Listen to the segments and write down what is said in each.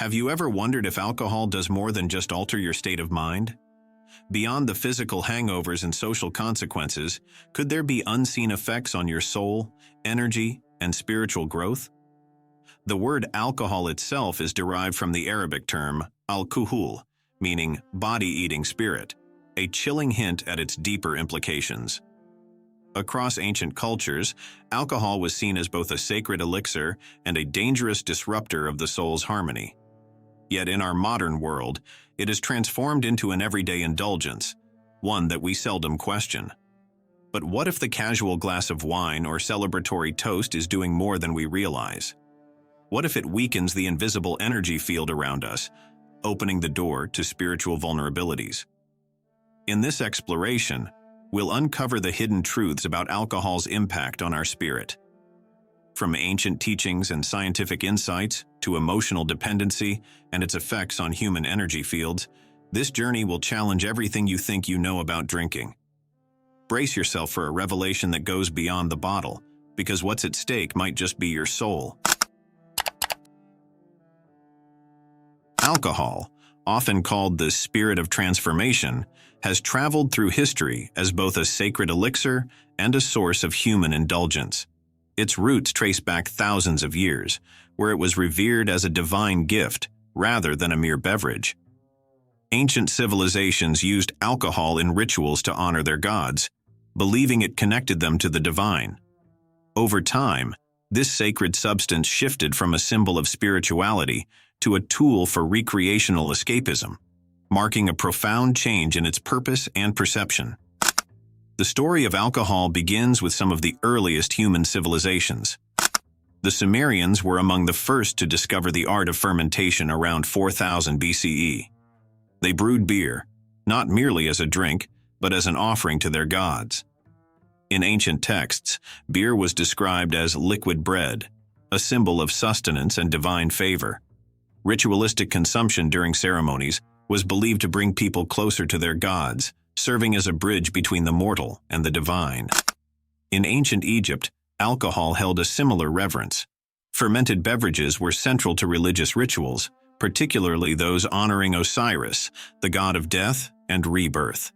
Have you ever wondered if alcohol does more than just alter your state of mind? Beyond the physical hangovers and social consequences, could there be unseen effects on your soul, energy, and spiritual growth? The word alcohol itself is derived from the Arabic term Al-Kuhul, meaning body-eating spirit, a chilling hint at its deeper implications. Across ancient cultures, alcohol was seen as both a sacred elixir and a dangerous disruptor of the soul's harmony. Yet in our modern world, it is transformed into an everyday indulgence, one that we seldom question. But what if the casual glass of wine or celebratory toast is doing more than we realize? What if it weakens the invisible energy field around us, opening the door to spiritual vulnerabilities? In this exploration, we'll uncover the hidden truths about alcohol's impact on our spirit. From ancient teachings and scientific insights to emotional dependency and its effects on human energy fields, this journey will challenge everything you think you know about drinking. Brace yourself for a revelation that goes beyond the bottle, because what's at stake might just be your soul. Alcohol, often called the spirit of transformation, has traveled through history as both a sacred elixir and a source of human indulgence. Its roots trace back thousands of years, where it was revered as a divine gift rather than a mere beverage. Ancient civilizations used alcohol in rituals to honor their gods, believing it connected them to the divine. Over time, this sacred substance shifted from a symbol of spirituality to a tool for recreational escapism, marking a profound change in its purpose and perception. The story of alcohol begins with some of the earliest human civilizations. The Sumerians were among the first to discover the art of fermentation around 4000 BCE. They brewed beer, not merely as a drink, but as an offering to their gods. In ancient texts, beer was described as liquid bread, a symbol of sustenance and divine favor. Ritualistic consumption during ceremonies was believed to bring people closer to their gods, serving as a bridge between the mortal and the divine. In ancient Egypt, alcohol held a similar reverence. Fermented beverages were central to religious rituals, particularly those honoring Osiris, the god of death and rebirth.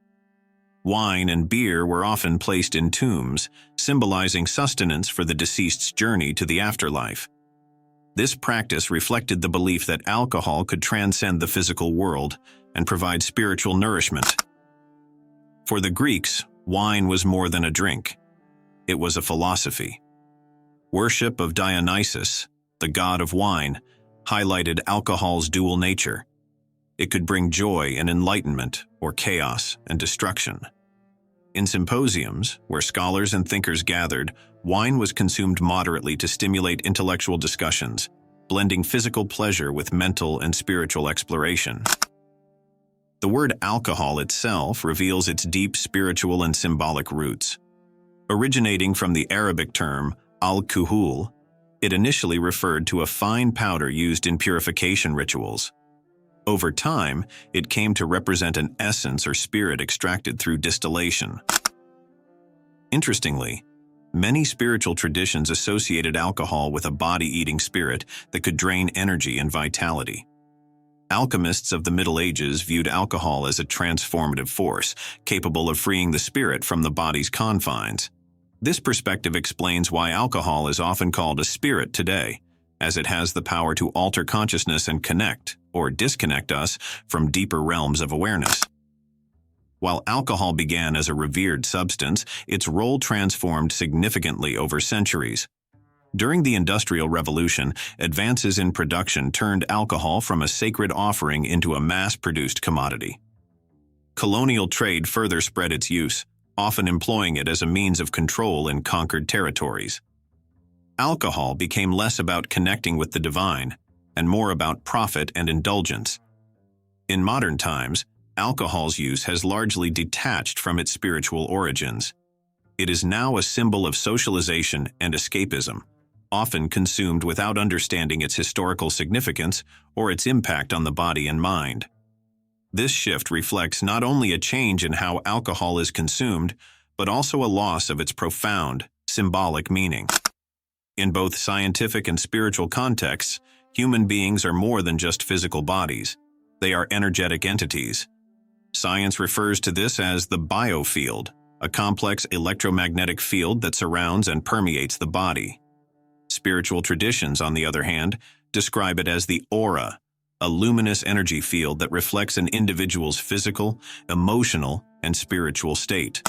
Wine and beer were often placed in tombs, symbolizing sustenance for the deceased's journey to the afterlife. This practice reflected the belief that alcohol could transcend the physical world and provide spiritual nourishment. For the Greeks, wine was more than a drink. It was a philosophy. Worship of Dionysus, the god of wine, highlighted alcohol's dual nature. It could bring joy and enlightenment, or chaos and destruction. In symposiums, where scholars and thinkers gathered, wine was consumed moderately to stimulate intellectual discussions, blending physical pleasure with mental and spiritual exploration. The word alcohol itself reveals its deep spiritual and symbolic roots. Originating from the Arabic term Al-Kuhul, it initially referred to a fine powder used in purification rituals. Over time, it came to represent an essence or spirit extracted through distillation. Interestingly, many spiritual traditions associated alcohol with a body-eating spirit that could drain energy and vitality. Alchemists of the Middle Ages viewed alcohol as a transformative force, capable of freeing the spirit from the body's confines. This perspective explains why alcohol is often called a spirit today, as it has the power to alter consciousness and connect, or disconnect us from deeper realms of awareness. While alcohol began as a revered substance, its role transformed significantly over centuries. During the Industrial Revolution, advances in production turned alcohol from a sacred offering into a mass-produced commodity. Colonial trade further spread its use, often employing it as a means of control in conquered territories. Alcohol became less about connecting with the divine and more about profit and indulgence. In modern times, alcohol's use has largely detached from its spiritual origins. It is now a symbol of socialization and escapism, often consumed without understanding its historical significance or its impact on the body and mind. This shift reflects not only a change in how alcohol is consumed, but also a loss of its profound, symbolic meaning. In both scientific and spiritual contexts, Human beings are more than just physical bodies. They are energetic entities. Science refers to this as the biofield, a complex electromagnetic field that surrounds and permeates the body. Spiritual traditions, on the other hand, describe it as the aura, a luminous energy field that reflects an individual's physical, emotional, and spiritual state.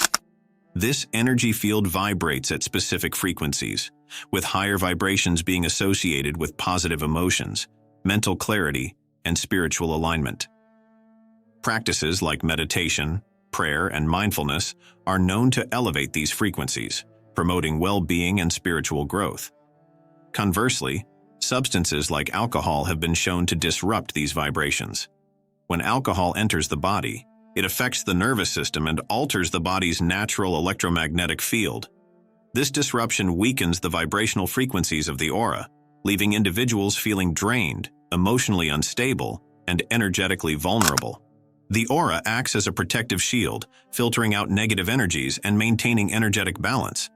This energy field vibrates at specific frequencies, with higher vibrations being associated with positive emotions, mental clarity, and spiritual alignment. Practices like meditation, prayer, and mindfulness are known to elevate these frequencies, promoting well-being and spiritual growth. Conversely, substances like alcohol have been shown to disrupt these vibrations. When alcohol enters the body, it affects the nervous system and alters the body's natural electromagnetic field. This disruption weakens the vibrational frequencies of the aura, leaving individuals feeling drained, emotionally unstable, and energetically vulnerable. The aura acts as a protective shield, filtering out negative energies and maintaining energetic balance.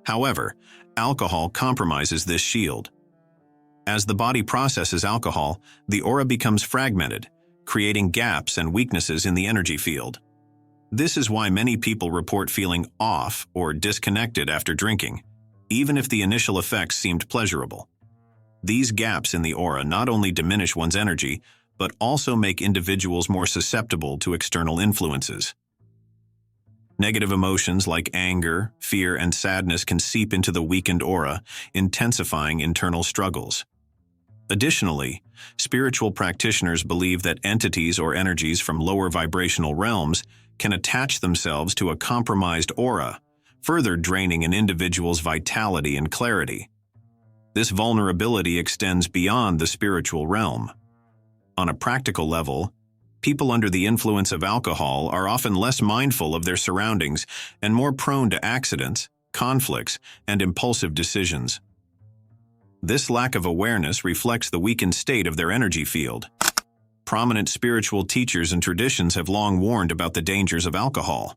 However, alcohol compromises this shield. As the body processes alcohol, the aura becomes fragmented, creating gaps and weaknesses in the energy field. This is why many people report feeling off or disconnected after drinking, even if the initial effects seemed pleasurable. These gaps in the aura not only diminish one's energy, but also make individuals more susceptible to external influences. Negative emotions like anger, fear, and sadness can seep into the weakened aura, intensifying internal struggles. Additionally, spiritual practitioners believe that entities or energies from lower vibrational realms can attach themselves to a compromised aura, further draining an individual's vitality and clarity. This vulnerability extends beyond the spiritual realm. On a practical level, people under the influence of alcohol are often less mindful of their surroundings and more prone to accidents, conflicts, and impulsive decisions. This lack of awareness reflects the weakened state of their energy field. Prominent spiritual teachers and traditions have long warned about the dangers of alcohol.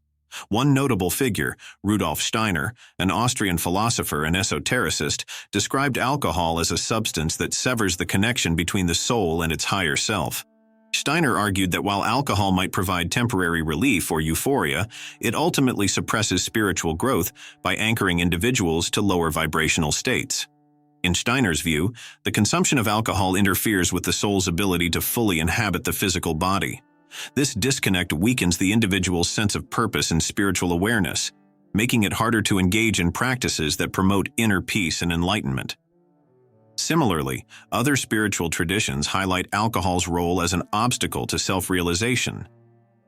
One notable figure, Rudolf Steiner, an Austrian philosopher and esotericist, described alcohol as a substance that severs the connection between the soul and its higher self. Steiner argued that while alcohol might provide temporary relief or euphoria, it ultimately suppresses spiritual growth by anchoring individuals to lower vibrational states. In Steiner's view, the consumption of alcohol interferes with the soul's ability to fully inhabit the physical body. This disconnect weakens the individual's sense of purpose and spiritual awareness, making it harder to engage in practices that promote inner peace and enlightenment. Similarly, other spiritual traditions highlight alcohol's role as an obstacle to self-realization.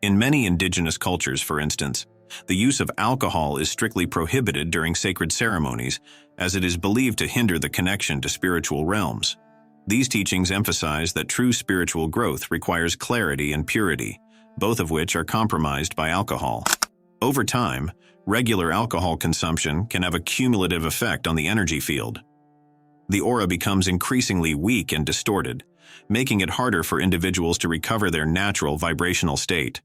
In many indigenous cultures, for instance, the use of alcohol is strictly prohibited during sacred ceremonies, as it is believed to hinder the connection to spiritual realms. These teachings emphasize that true spiritual growth requires clarity and purity, both of which are compromised by alcohol. Over time, regular alcohol consumption can have a cumulative effect on the energy field. The aura becomes increasingly weak and distorted, making it harder for individuals to recover their natural vibrational state.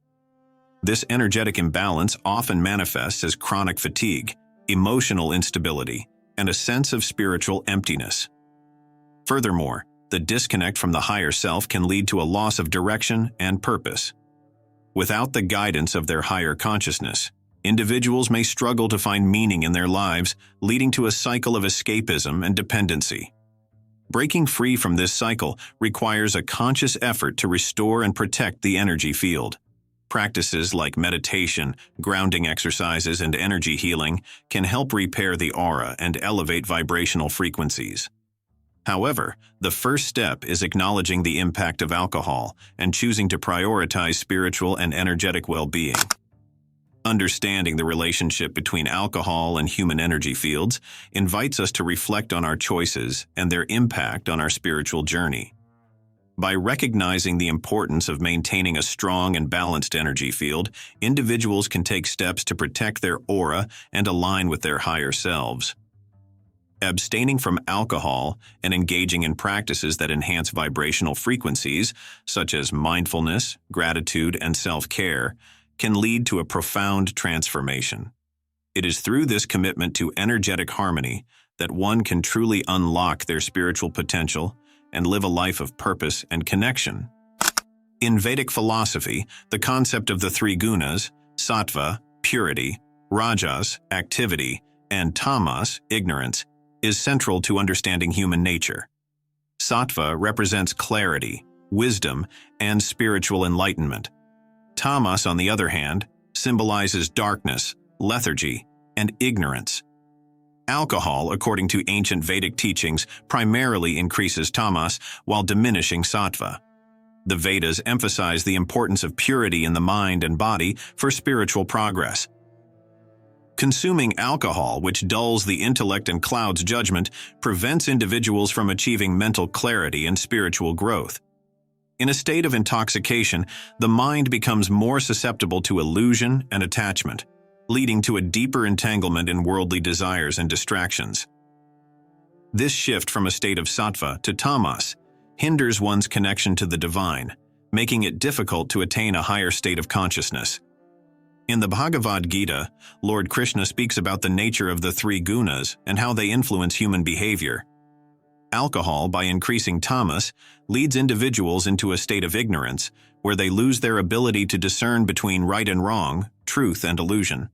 This energetic imbalance often manifests as chronic fatigue, emotional instability, and a sense of spiritual emptiness. Furthermore, the disconnect from the higher self can lead to a loss of direction and purpose. Without the guidance of their higher consciousness, individuals may struggle to find meaning in their lives, leading to a cycle of escapism and dependency. Breaking free from this cycle requires a conscious effort to restore and protect the energy field. Practices like meditation, grounding exercises, and energy healing can help repair the aura and elevate vibrational frequencies. However, the first step is acknowledging the impact of alcohol and choosing to prioritize spiritual and energetic well-being. Understanding the relationship between alcohol and human energy fields invites us to reflect on our choices and their impact on our spiritual journey. By recognizing the importance of maintaining a strong and balanced energy field, individuals can take steps to protect their aura and align with their higher selves. Abstaining from alcohol and engaging in practices that enhance vibrational frequencies, such as mindfulness, gratitude, and self-care, can lead to a profound transformation. It is through this commitment to energetic harmony that one can truly unlock their spiritual potential and live a life of purpose and connection. In Vedic philosophy, the concept of the three gunas, sattva, purity, rajas, activity, and tamas, ignorance, is central to understanding human nature. Sattva represents clarity, wisdom, and spiritual enlightenment. Tamas, on the other hand, symbolizes darkness, lethargy, and ignorance. Alcohol, according to ancient Vedic teachings, primarily increases tamas while diminishing sattva. The Vedas emphasize the importance of purity in the mind and body for spiritual progress. Consuming alcohol, which dulls the intellect and clouds judgment, prevents individuals from achieving mental clarity and spiritual growth. In a state of intoxication, the mind becomes more susceptible to illusion and attachment, leading to a deeper entanglement in worldly desires and distractions. This shift from a state of sattva to tamas hinders one's connection to the divine, making it difficult to attain a higher state of consciousness. In the Bhagavad Gita, Lord Krishna speaks about the nature of the three gunas and how they influence human behavior. Alcohol, by increasing tamas, leads individuals into a state of ignorance, where they lose their ability to discern between right and wrong, truth and illusion.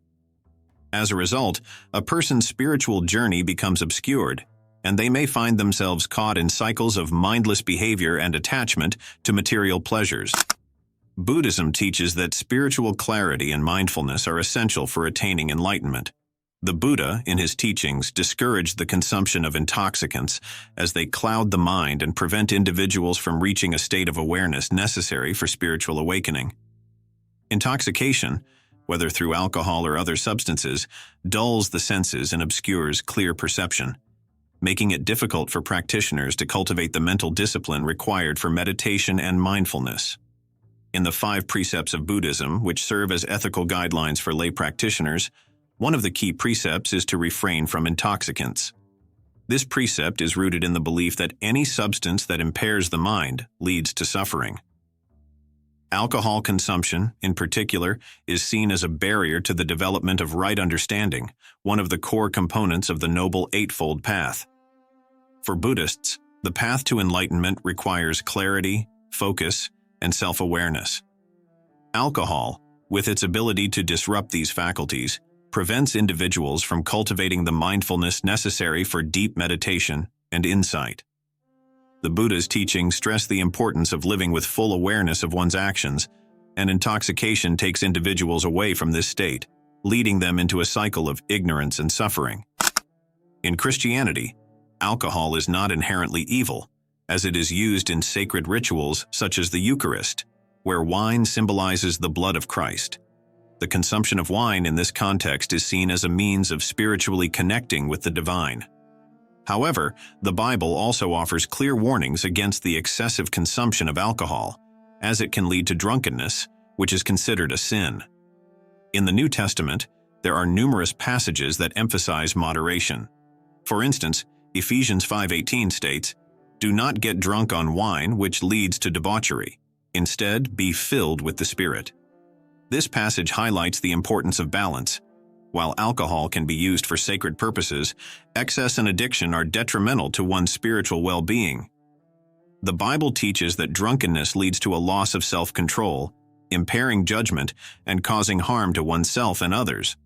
As a result, a person's spiritual journey becomes obscured, and they may find themselves caught in cycles of mindless behavior and attachment to material pleasures. Buddhism teaches that spiritual clarity and mindfulness are essential for attaining enlightenment. The Buddha, in his teachings, discouraged the consumption of intoxicants as they cloud the mind and prevent individuals from reaching a state of awareness necessary for spiritual awakening. Intoxication, whether through alcohol or other substances, dulls the senses and obscures clear perception, making it difficult for practitioners to cultivate the mental discipline required for meditation and mindfulness. In the 5 precepts of Buddhism, which serve as ethical guidelines for lay practitioners, one of the key precepts is to refrain from intoxicants. This precept is rooted in the belief that any substance that impairs the mind leads to suffering. Alcohol consumption, in particular, is seen as a barrier to the development of right understanding, one of the core components of the Noble Eightfold Path. For Buddhists, the path to enlightenment requires clarity, focus, and self-awareness. Alcohol, with its ability to disrupt these faculties, prevents individuals from cultivating the mindfulness necessary for deep meditation and insight. The Buddha's teachings stress the importance of living with full awareness of one's actions, and intoxication takes individuals away from this state, leading them into a cycle of ignorance and suffering. In Christianity, alcohol is not inherently evil, as it is used in sacred rituals such as the Eucharist, where wine symbolizes the blood of Christ. The consumption of wine in this context is seen as a means of spiritually connecting with the divine. However, the Bible also offers clear warnings against the excessive consumption of alcohol, as it can lead to drunkenness, which is considered a sin. In the New Testament, there are numerous passages that emphasize moderation. For instance, Ephesians 5:18 states, "Do not get drunk on wine, which leads to debauchery. Instead, be filled with the Spirit." This passage highlights the importance of balance. While alcohol can be used for sacred purposes, excess and addiction are detrimental to one's spiritual well-being. The Bible teaches that drunkenness leads to a loss of self-control, impairing judgment, and causing harm to oneself and others.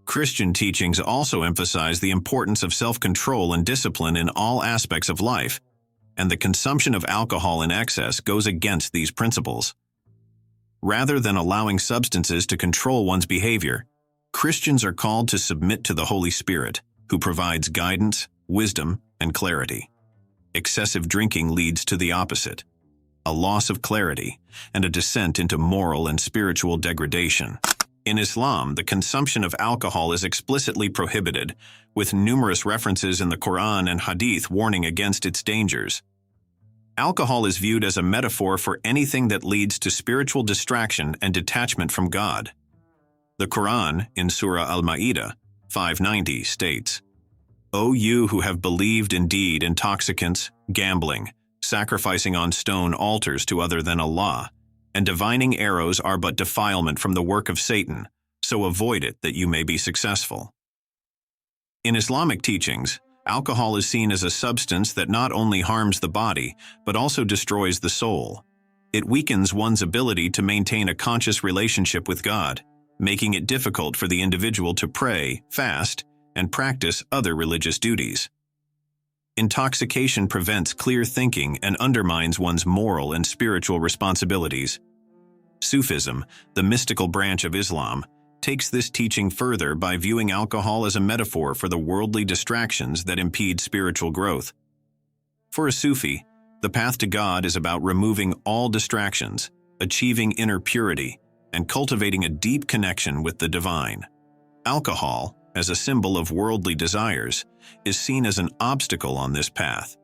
Christian teachings also emphasize the importance of self-control and discipline in all aspects of life, and the consumption of alcohol in excess goes against these principles. Rather than allowing substances to control one's behavior, Christians are called to submit to the Holy Spirit, who provides guidance, wisdom, and clarity. Excessive drinking leads to the opposite, a loss of clarity and a descent into moral and spiritual degradation. In Islam, the consumption of alcohol is explicitly prohibited, with numerous references in the Quran and Hadith warning against its dangers. Alcohol is viewed as a metaphor for anything that leads to spiritual distraction and detachment from God. The Quran, in Surah Al-Ma'idah 590, states, "O you who have believed indeed intoxicants, gambling, sacrificing on stone altars to other than Allah, and divining arrows are but defilement from the work of Satan, so avoid it that you may be successful." In Islamic teachings, Alcohol is seen as a substance that not only harms the body, but also destroys the soul. It weakens one's ability to maintain a conscious relationship with God, making it difficult for the individual to pray, fast, and practice other religious duties. Intoxication prevents clear thinking and undermines one's moral and spiritual responsibilities. Sufism, the mystical branch of Islam, takes this teaching further by viewing alcohol as a metaphor for the worldly distractions that impede spiritual growth. For a Sufi, the path to God is about removing all distractions, achieving inner purity, and cultivating a deep connection with the divine. Alcohol, as a symbol of worldly desires, is seen as an obstacle on this path.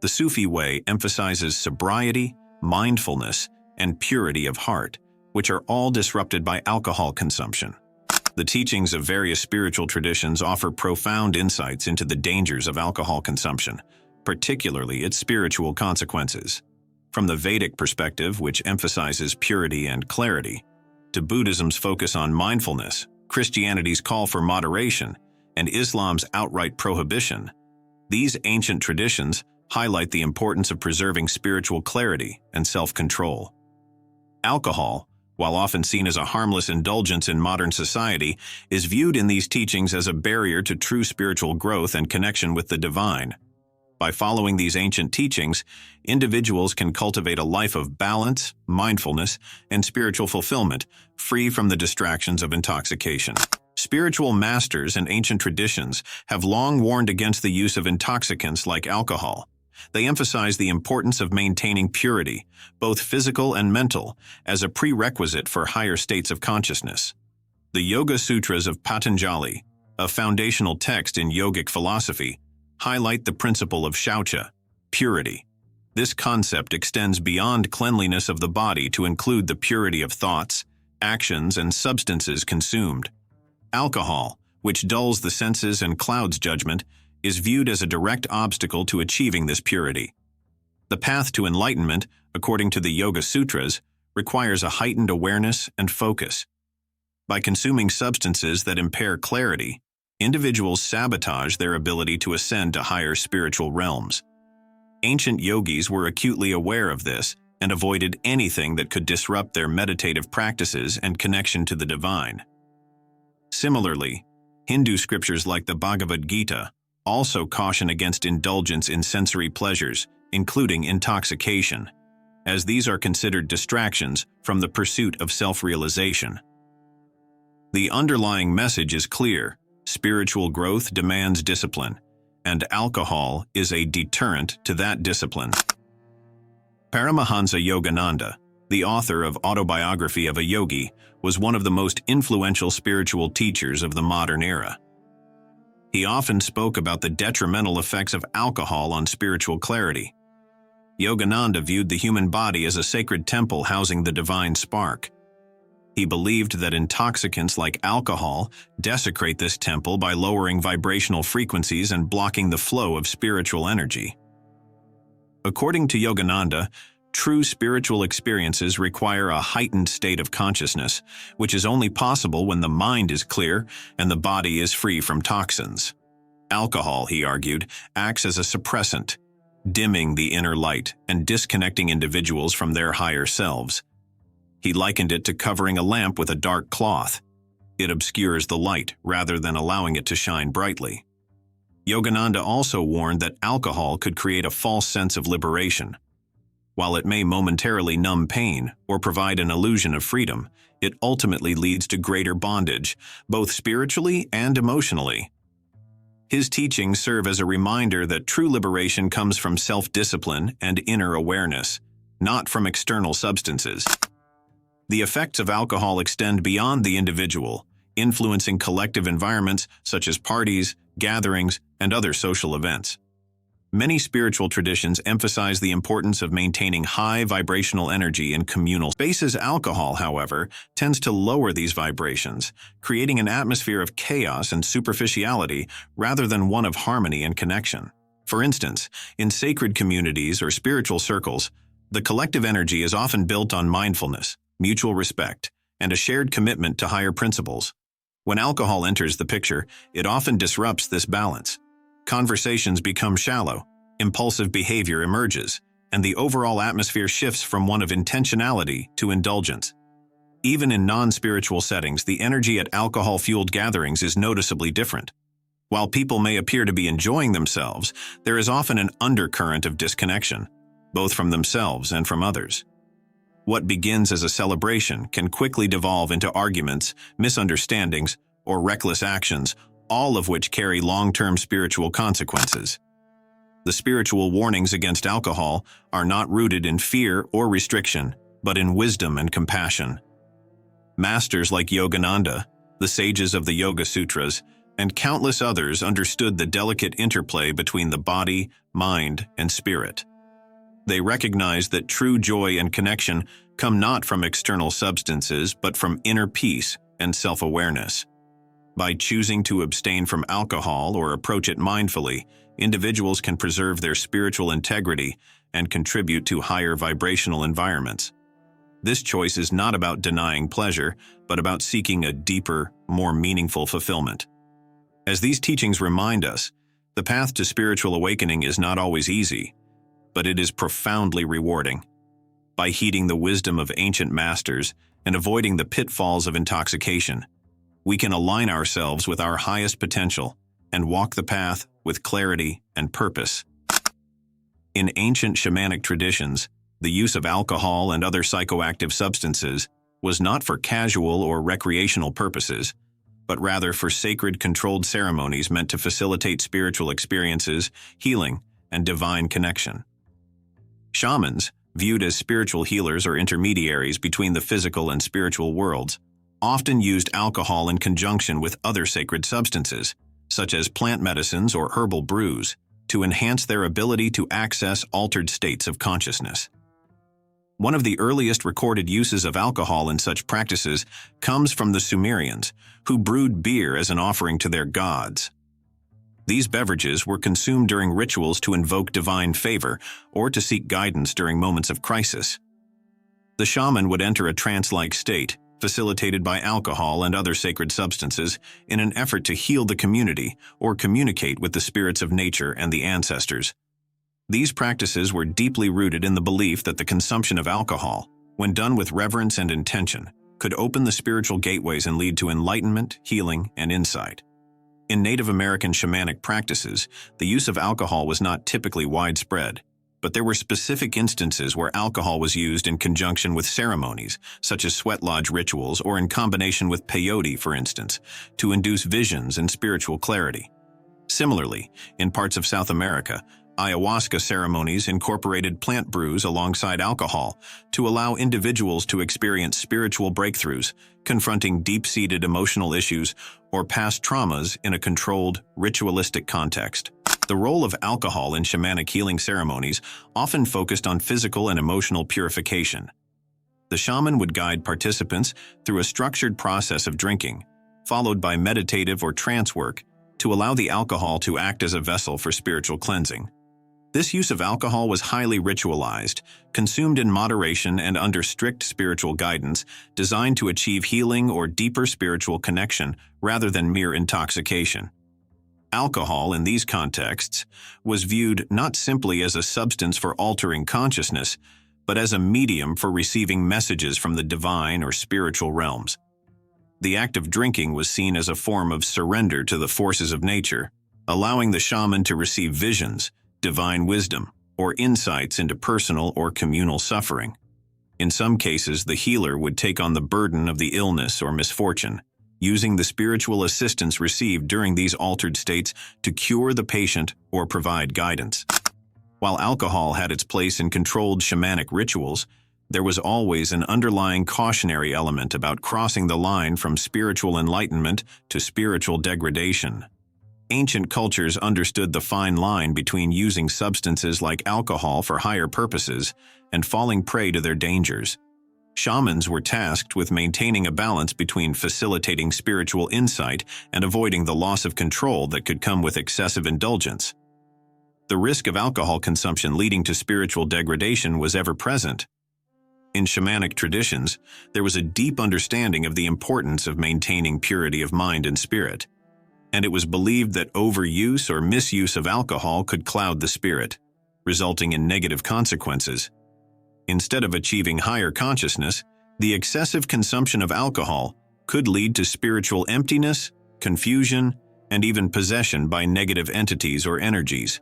The Sufi way emphasizes sobriety, mindfulness, and purity of heart, which are all disrupted by alcohol consumption. The teachings of various spiritual traditions offer profound insights into the dangers of alcohol consumption, particularly its spiritual consequences. From the Vedic perspective, which emphasizes purity and clarity, to Buddhism's focus on mindfulness, Christianity's call for moderation, and Islam's outright prohibition, these ancient traditions highlight the importance of preserving spiritual clarity and self-control. Alcohol, while often seen as a harmless indulgence in modern society, is viewed in these teachings as a barrier to true spiritual growth and connection with the divine. By following these ancient teachings, individuals can cultivate a life of balance, mindfulness, and spiritual fulfillment, free from the distractions of intoxication. Spiritual masters and ancient traditions have long warned against the use of intoxicants like alcohol. They emphasize the importance of maintaining purity, both physical and mental, as a prerequisite for higher states of consciousness. The Yoga Sutras of Patanjali, a foundational text in yogic philosophy, highlight the principle of shaucha, purity. This concept extends beyond cleanliness of the body to include the purity of thoughts, actions, and substances consumed. Alcohol, which dulls the senses and clouds judgment, is viewed as a direct obstacle to achieving this purity. The path to enlightenment, according to the Yoga Sutras, requires a heightened awareness and focus. By consuming substances that impair clarity, individuals sabotage their ability to ascend to higher spiritual realms. Ancient yogis were acutely aware of this and avoided anything that could disrupt their meditative practices and connection to the divine. Similarly, Hindu scriptures like the Bhagavad Gita also caution against indulgence in sensory pleasures, including intoxication, as these are considered distractions from the pursuit of self-realization. The underlying message is clear: spiritual growth demands discipline, and alcohol is a deterrent to that discipline. Paramahansa Yogananda, the author of Autobiography of a Yogi, was one of the most influential spiritual teachers of the modern era. He often spoke about the detrimental effects of alcohol on spiritual clarity. Yogananda viewed the human body as a sacred temple housing the divine spark. He believed that intoxicants like alcohol desecrate this temple by lowering vibrational frequencies and blocking the flow of spiritual energy. According to Yogananda, true spiritual experiences require a heightened state of consciousness, which is only possible when the mind is clear and the body is free from toxins. Alcohol, he argued, acts as a suppressant, dimming the inner light and disconnecting individuals from their higher selves. He likened it to covering a lamp with a dark cloth. It obscures the light rather than allowing it to shine brightly. Yogananda also warned that alcohol could create a false sense of liberation. While it may momentarily numb pain or provide an illusion of freedom, it ultimately leads to greater bondage, both spiritually and emotionally. His teachings serve as a reminder that true liberation comes from self-discipline and inner awareness, not from external substances. The effects of alcohol extend beyond the individual, influencing collective environments such as parties, gatherings, and other social events. Many spiritual traditions emphasize the importance of maintaining high vibrational energy in communal spaces. Alcohol, however, tends to lower these vibrations, creating an atmosphere of chaos and superficiality rather than one of harmony and connection. For instance, in sacred communities or spiritual circles, the collective energy is often built on mindfulness, mutual respect, and a shared commitment to higher principles. When alcohol enters the picture, it often disrupts this balance. conversations become shallow, impulsive behavior emerges, and the overall atmosphere shifts from one of intentionality to indulgence. Even in non-spiritual settings, the energy at alcohol-fueled gatherings is noticeably different. While people may appear to be enjoying themselves, there is often an undercurrent of disconnection, both from themselves and from others. What begins as a celebration can quickly devolve into arguments, misunderstandings, or reckless actions, all of which carry long-term spiritual consequences. The spiritual warnings against alcohol are not rooted in fear or restriction, but in wisdom and compassion. Masters like Yogananda, the sages of the Yoga Sutras, and countless others understood the delicate interplay between the body, mind, and spirit. They recognized that true joy and connection come not from external substances, but from inner peace and self-awareness. By choosing to abstain from alcohol or approach it mindfully, individuals can preserve their spiritual integrity and contribute to higher vibrational environments. This choice is not about denying pleasure, but about seeking a deeper, more meaningful fulfillment. As these teachings remind us, the path to spiritual awakening is not always easy, but it is profoundly rewarding. By heeding the wisdom of ancient masters and avoiding the pitfalls of intoxication, we can align ourselves with our highest potential and walk the path with clarity and purpose. In ancient shamanic traditions, the use of alcohol and other psychoactive substances was not for casual or recreational purposes, but rather for sacred controlled ceremonies meant to facilitate spiritual experiences, healing, and divine connection. Shamans, viewed as spiritual healers or intermediaries between the physical and spiritual worlds, often used alcohol in conjunction with other sacred substances, such as plant medicines or herbal brews, to enhance their ability to access altered states of consciousness. One of the earliest recorded uses of alcohol in such practices comes from the Sumerians, who brewed beer as an offering to their gods. These beverages were consumed during rituals to invoke divine favor or to seek guidance during moments of crisis. The shaman would enter a trance-like state, facilitated by alcohol and other sacred substances, in an effort to heal the community or communicate with the spirits of nature and the ancestors. These practices were deeply rooted in the belief that the consumption of alcohol, when done with reverence and intention, could open the spiritual gateways and lead to enlightenment, healing, and insight. In Native American shamanic practices, the use of alcohol was not typically widespread, but there were specific instances where alcohol was used in conjunction with ceremonies, such as sweat lodge rituals or in combination with peyote, for instance, to induce visions and spiritual clarity. Similarly, in parts of South America, ayahuasca ceremonies incorporated plant brews alongside alcohol to allow individuals to experience spiritual breakthroughs, confronting deep-seated emotional issues or past traumas in a controlled, ritualistic context. The role of alcohol in shamanic healing ceremonies often focused on physical and emotional purification. The shaman would guide participants through a structured process of drinking, followed by meditative or trance work, to allow the alcohol to act as a vessel for spiritual cleansing. This use of alcohol was highly ritualized, consumed in moderation and under strict spiritual guidance, designed to achieve healing or deeper spiritual connection rather than mere intoxication. Alcohol, in these contexts, was viewed not simply as a substance for altering consciousness, but as a medium for receiving messages from the divine or spiritual realms. The act of drinking was seen as a form of surrender to the forces of nature, allowing the shaman to receive visions, divine wisdom, or insights into personal or communal suffering. In some cases, the healer would take on the burden of the illness or misfortune, using the spiritual assistance received during these altered states to cure the patient or provide guidance. While alcohol had its place in controlled shamanic rituals, there was always an underlying cautionary element about crossing the line from spiritual enlightenment to spiritual degradation. Ancient cultures understood the fine line between using substances like alcohol for higher purposes and falling prey to their dangers. Shamans were tasked with maintaining a balance between facilitating spiritual insight and avoiding the loss of control that could come with excessive indulgence. The risk of alcohol consumption leading to spiritual degradation was ever present. In shamanic traditions, there was a deep understanding of the importance of maintaining purity of mind and spirit. and it was believed that overuse or misuse of alcohol could cloud the spirit, resulting in negative consequences. Instead of achieving higher consciousness, the excessive consumption of alcohol could lead to spiritual emptiness, confusion, and even possession by negative entities or energies.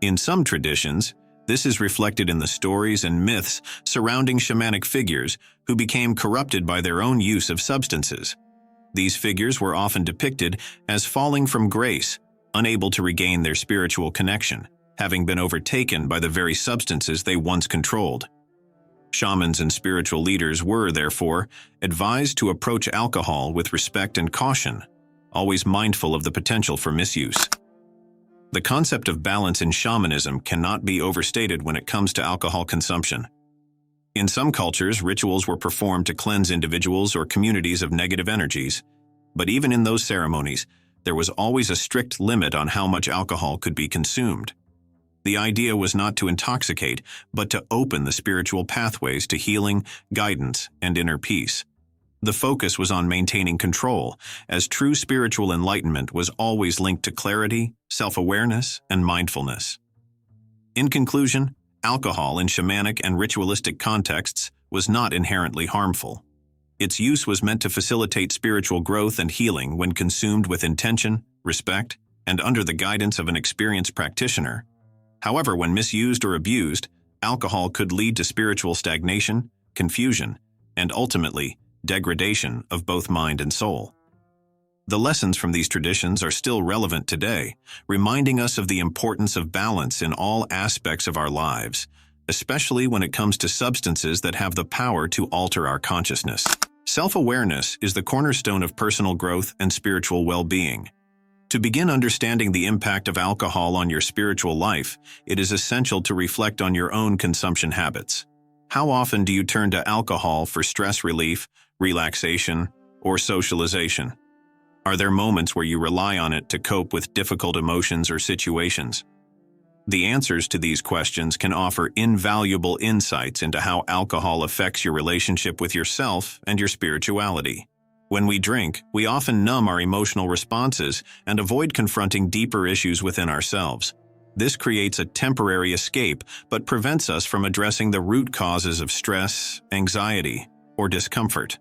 In some traditions, this is reflected in the stories and myths surrounding shamanic figures who became corrupted by their own use of substances. These figures were often depicted as falling from grace, unable to regain their spiritual connection, having been overtaken by the very substances they once controlled. Shamans and spiritual leaders were, therefore, advised to approach alcohol with respect and caution, always mindful of the potential for misuse. The concept of balance in shamanism cannot be overstated when it comes to alcohol consumption. In some cultures, rituals were performed to cleanse individuals or communities of negative energies, but even in those ceremonies, there was always a strict limit on how much alcohol could be consumed. The idea was not to intoxicate, but to open the spiritual pathways to healing, guidance, and inner peace. The focus was on maintaining control, as true spiritual enlightenment was always linked to clarity, self-awareness, and mindfulness. In conclusion, alcohol in shamanic and ritualistic contexts was not inherently harmful. Its use was meant to facilitate spiritual growth and healing when consumed with intention, respect, and under the guidance of an experienced practitioner. However, when misused or abused, alcohol could lead to spiritual stagnation, confusion, and ultimately, degradation of both mind and soul. The lessons from these traditions are still relevant today, reminding us of the importance of balance in all aspects of our lives, especially when it comes to substances that have the power to alter our consciousness. Self-awareness is the cornerstone of personal growth and spiritual well-being. To begin understanding the impact of alcohol on your spiritual life, it is essential to reflect on your own consumption habits. How often do you turn to alcohol for stress relief, relaxation, or socialization? Are there moments where you rely on it to cope with difficult emotions or situations? The answers to these questions can offer invaluable insights into how alcohol affects your relationship with yourself and your spirituality. When we drink, we often numb our emotional responses and avoid confronting deeper issues within ourselves. This creates a temporary escape, but prevents us from addressing the root causes of stress, anxiety, or discomfort.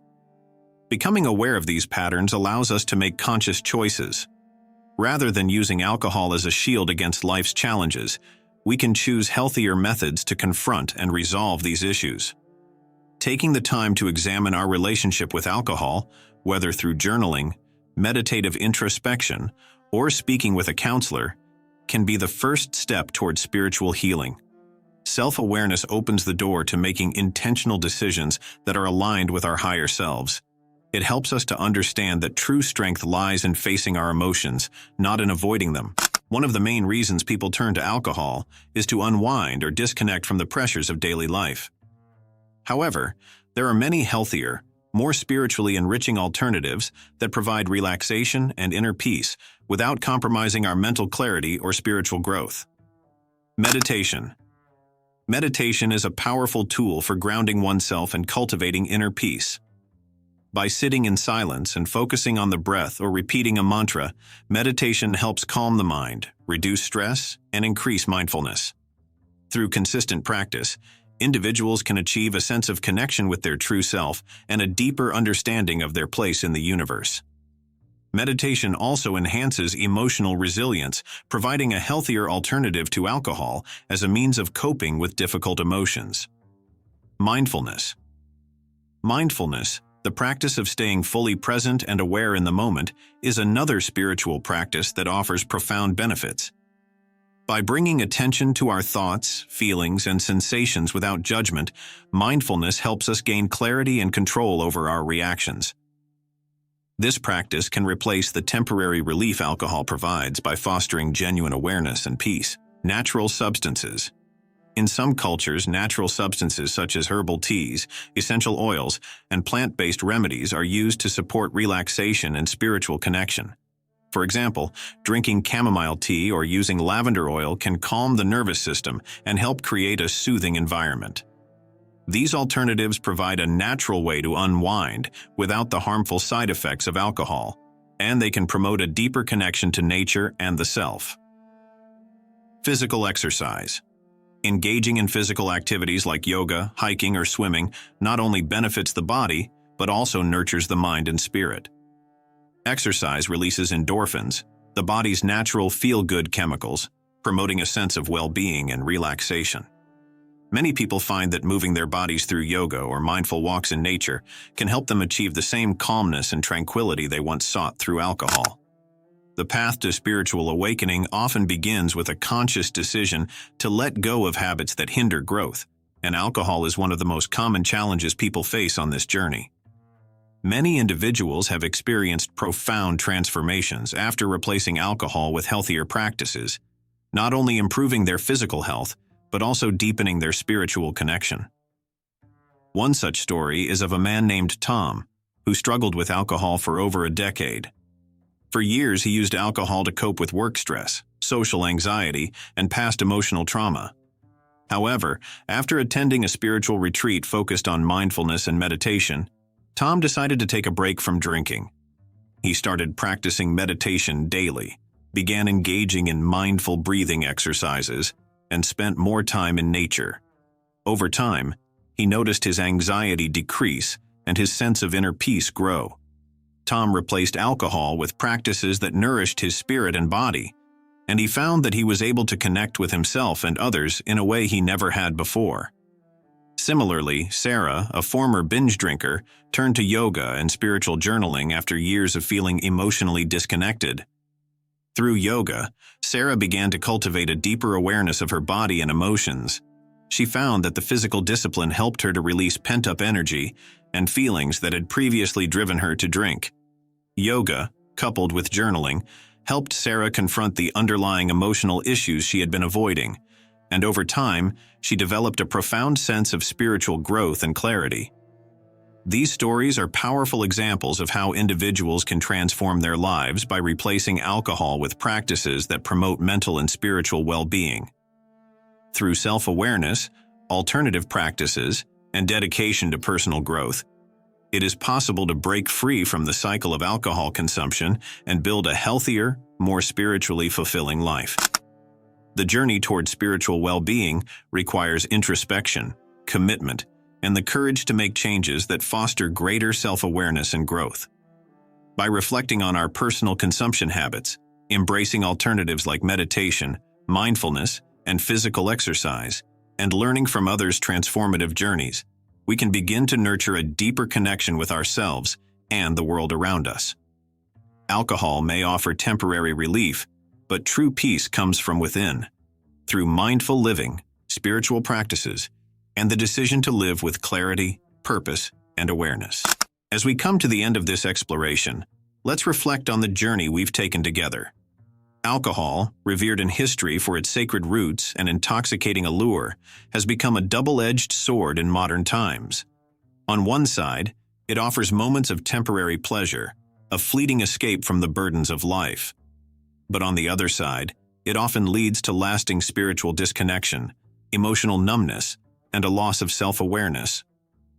Becoming aware of these patterns allows us to make conscious choices. Rather than using alcohol as a shield against life's challenges, we can choose healthier methods to confront and resolve these issues. Taking the time to examine our relationship with alcohol, whether through journaling, meditative introspection, or speaking with a counselor, can be the first step toward spiritual healing. Self-awareness opens the door to making intentional decisions that are aligned with our higher selves. It helps us to understand that true strength lies in facing our emotions, not in avoiding them. One of the main reasons people turn to alcohol is to unwind or disconnect from the pressures of daily life. However, there are many healthier, more spiritually enriching alternatives that provide relaxation and inner peace without compromising our mental clarity or spiritual growth. Meditation. Meditation is a powerful tool for grounding oneself and cultivating inner peace. By sitting in silence and focusing on the breath or repeating a mantra, meditation helps calm the mind, reduce stress, and increase mindfulness. Through consistent practice, individuals can achieve a sense of connection with their true self and a deeper understanding of their place in the universe. Meditation also enhances emotional resilience, providing a healthier alternative to alcohol as a means of coping with difficult emotions. Mindfulness. Mindfulness, the practice of staying fully present and aware in the moment, is another spiritual practice that offers profound benefits. By bringing attention to our thoughts, feelings, and sensations without judgment, mindfulness helps us gain clarity and control over our reactions. This practice can replace the temporary relief alcohol provides by fostering genuine awareness and peace. Natural substances. In some cultures, natural substances such as herbal teas, essential oils, and plant-based remedies are used to support relaxation and spiritual connection. For example, drinking chamomile tea or using lavender oil can calm the nervous system and help create a soothing environment. These alternatives provide a natural way to unwind without the harmful side effects of alcohol, and they can promote a deeper connection to nature and the self. Physical exercise. Engaging in physical activities like yoga, hiking, or swimming not only benefits the body, but also nurtures the mind and spirit. Exercise releases endorphins, the body's natural feel-good chemicals, promoting a sense of well-being and relaxation. Many people find that moving their bodies through yoga or mindful walks in nature can help them achieve the same calmness and tranquility they once sought through alcohol. The path to spiritual awakening often begins with a conscious decision to let go of habits that hinder growth, and alcohol is one of the most common challenges people face on this journey. Many individuals have experienced profound transformations after replacing alcohol with healthier practices, not only improving their physical health, but also deepening their spiritual connection. One such story is of a man named Tom, who struggled with alcohol for over a decade. For years, he used alcohol to cope with work stress, social anxiety, and past emotional trauma. However, after attending a spiritual retreat focused on mindfulness and meditation, Tom decided to take a break from drinking. He started practicing meditation daily, began engaging in mindful breathing exercises, and spent more time in nature. Over time, he noticed his anxiety decrease and his sense of inner peace grow. Tom replaced alcohol with practices that nourished his spirit and body, and he found that he was able to connect with himself and others in a way he never had before. Similarly, Sarah, a former binge drinker, turned to yoga and spiritual journaling after years of feeling emotionally disconnected. Through yoga, Sarah began to cultivate a deeper awareness of her body and emotions. She found that the physical discipline helped her to release pent-up energy and feelings that had previously driven her to drink. Yoga, coupled with journaling, helped Sarah confront the underlying emotional issues she had been avoiding, and over time, she developed a profound sense of spiritual growth and clarity. These stories are powerful examples of how individuals can transform their lives by replacing alcohol with practices that promote mental and spiritual well-being. Through self-awareness, alternative practices, and dedication to personal growth, it is possible to break free from the cycle of alcohol consumption and build a healthier, more spiritually fulfilling life. The journey toward spiritual well-being requires introspection, commitment, and the courage to make changes that foster greater self-awareness and growth. By reflecting on our personal consumption habits, embracing alternatives like meditation, mindfulness, and physical exercise, and learning from others' transformative journeys, we can begin to nurture a deeper connection with ourselves and the world around us. Alcohol may offer temporary relief, but true peace comes from within, through mindful living, spiritual practices, and the decision to live with clarity, purpose, and awareness. As we come to the end of this exploration, let's reflect on the journey we've taken together. Alcohol, revered in history for its sacred roots and intoxicating allure, has become a double-edged sword in modern times. On one side, it offers moments of temporary pleasure, a fleeting escape from the burdens of life. But on the other side, it often leads to lasting spiritual disconnection, emotional numbness, and a loss of self-awareness.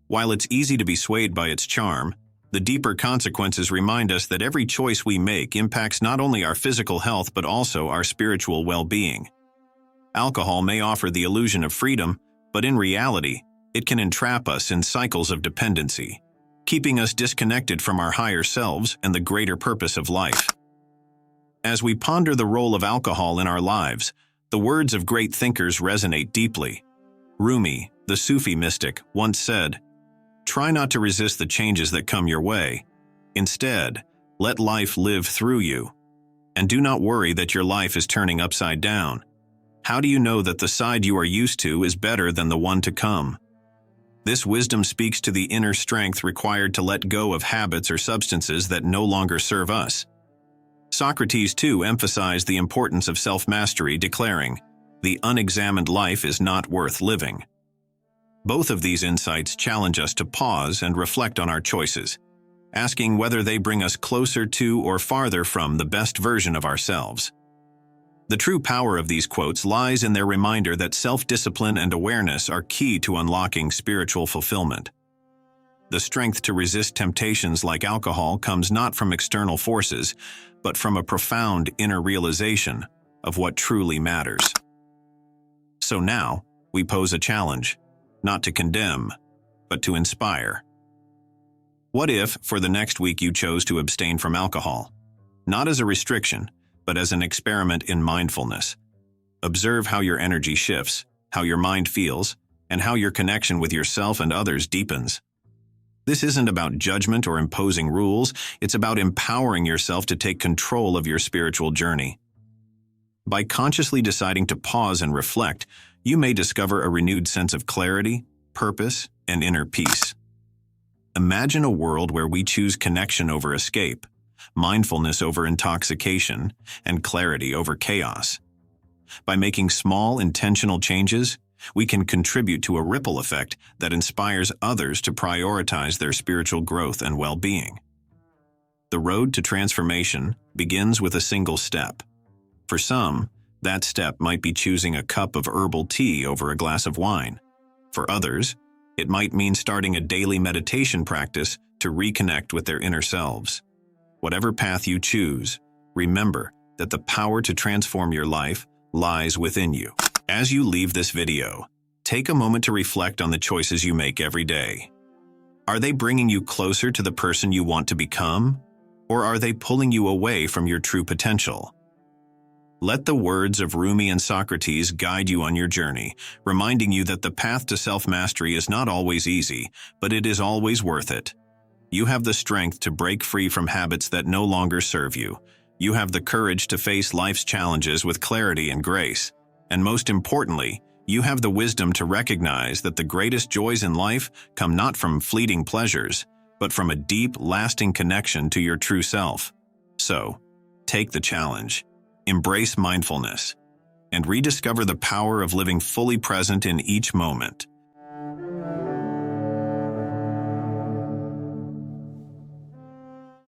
While it's easy to be swayed by its charm, the deeper consequences remind us that every choice we make impacts not only our physical health but also our spiritual well-being. Alcohol may offer the illusion of freedom, but in reality, it can entrap us in cycles of dependency, keeping us disconnected from our higher selves and the greater purpose of life. As we ponder the role of alcohol in our lives, the words of great thinkers resonate deeply. Rumi, the Sufi mystic, once said, "Try not to resist the changes that come your way. Instead, let life live through you. And do not worry that your life is turning upside down. How do you know that the side you are used to is better than the one to come?" This wisdom speaks to the inner strength required to let go of habits or substances that no longer serve us. Socrates, too, emphasized the importance of self-mastery, declaring, "The unexamined life is not worth living." Both of these insights challenge us to pause and reflect on our choices, asking whether they bring us closer to or farther from the best version of ourselves. The true power of these quotes lies in their reminder that self-discipline and awareness are key to unlocking spiritual fulfillment. The strength to resist temptations like alcohol comes not from external forces, but from a profound inner realization of what truly matters. So now, we pose a challenge, not to condemn, but to inspire. What if, for the next week, you chose to abstain from alcohol? Not as a restriction, but as an experiment in mindfulness. Observe how your energy shifts, how your mind feels, and how your connection with yourself and others deepens. This isn't about judgment or imposing rules, it's about empowering yourself to take control of your spiritual journey. By consciously deciding to pause and reflect, you may discover a renewed sense of clarity, purpose, and inner peace. Imagine a world where we choose connection over escape, mindfulness over intoxication, and clarity over chaos. By making small, intentional changes, we can contribute to a ripple effect that inspires others to prioritize their spiritual growth and well-being. The road to transformation begins with a single step. For some, that step might be choosing a cup of herbal tea over a glass of wine. For others, it might mean starting a daily meditation practice to reconnect with their inner selves. Whatever path you choose, remember that the power to transform your life lies within you. As you leave this video, take a moment to reflect on the choices you make every day. Are they bringing you closer to the person you want to become, or are they pulling you away from your true potential? Let the words of Rumi and Socrates guide you on your journey, reminding you that the path to self-mastery is not always easy, but it is always worth it. You have the strength to break free from habits that no longer serve you. You have the courage to face life's challenges with clarity and grace. And most importantly, you have the wisdom to recognize that the greatest joys in life come not from fleeting pleasures, but from a deep, lasting connection to your true self. So, take the challenge, embrace mindfulness, and rediscover the power of living fully present in each moment.